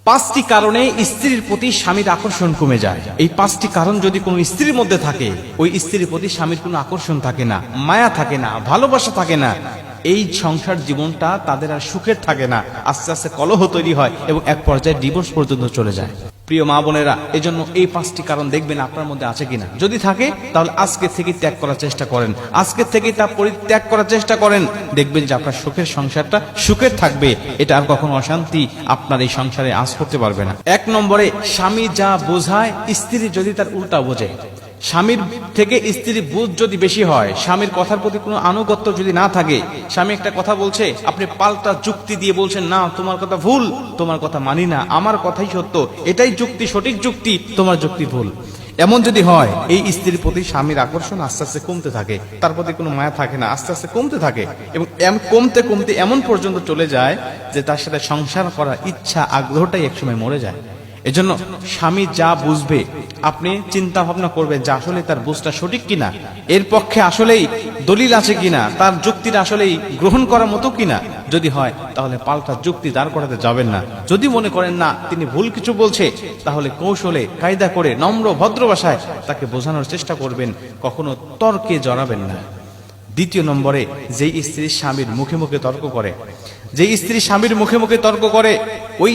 পাঁচটি কারণে স্ত্রীর প্রতি স্বামীর আকর্ষণ কমে যায়। এই পাঁচটি কারণ যদি কোনো স্ত্রীর মধ্যে থাকে, ওই স্ত্রীর প্রতি স্বামীর কোনো আকর্ষণ থাকে না, মায়া থাকে না, ভালোবাসা থাকে না, এই সংসার জীবনটা তাদের আর সুখের থাকে না, আস্তে আস্তে কলহ তৈরি হয় এবং এক পর্যায়ে ডিভোর্স পর্যন্ত চলে যায়। প্রিয় মা বোনেরা, এজন্য এই পাঁচটি কারণ দেখবেন আপনার মধ্যে আছে কিনা। যদি থাকে তাহলে আজকে থেকে ত্যাগ করার চেষ্টা করেন, আজকে থেকে তা পরিত্যাগ করার চেষ্টা করেন। দেখবেন যে আপনার সুখের সংসারটা সুখের থাকবে, এটা আর কখনো অশান্তি আপনার এই সংসারে আঁচ করতে পারবে না। এক নম্বরে, স্বামী যা বোঝায় স্ত্রী যদি তার উল্টা বোঝে। স্বামীর থেকে স্ত্রীর বুঝ যদি বেশি হয়, স্বামীর কথার প্রতি কোনো আনুগত্য যদি না থাকে, স্বামী একটা কথা বলছে, আপনি পাল্টা যুক্তি দিয়ে বলছেন, না তোমার কথা ভুল, তোমার কথা মানি না, আমার কথাই সত্য, এটাই যুক্তি, সঠিক যুক্তি, তোমার যুক্তি ভুল, এমন যদি হয়, এই স্ত্রীর প্রতি স্বামীর আকর্ষণ আস্তে আস্তে কমতে থাকে, তার প্রতি কোনো মায়া থাকে না, আস্তে আস্তে কমতে থাকে এবং কমতে কমতে এমন পর্যন্ত চলে যায় যে তার সাথে সংসার করার ইচ্ছা, আগ্রহটাই একসময় মরে যায়। এজন্য স্বামী যা বুঝবে আপনি চিন্তা ভাবনা করবেন যে আসলে তার বুঝটা সঠিক কিনা, এর পক্ষে আসলেই দলিল আছে কিনা, তার যুক্তিটা আসলেই গ্রহণ করার মতো কিনা। যদি হয় তাহলে পাল্টা যুক্তি দাঁড় করাতে যাবেন না। যদি মনে করেন না তিনি ভুল কিছু বলছে, তাহলে কৌশলে কায়দা করে নম্র ভদ্র ভাষায় তাকে বোঝানোর চেষ্টা করবেন, কখনো তর্কে জড়াবেন না। দ্বিতীয় নম্বরে, যেই স্ত্রী স্বামীর মুখে মুখে তর্ক করে, যেই স্ত্রী স্বামীর মুখে মুখে তর্ক করে, ওই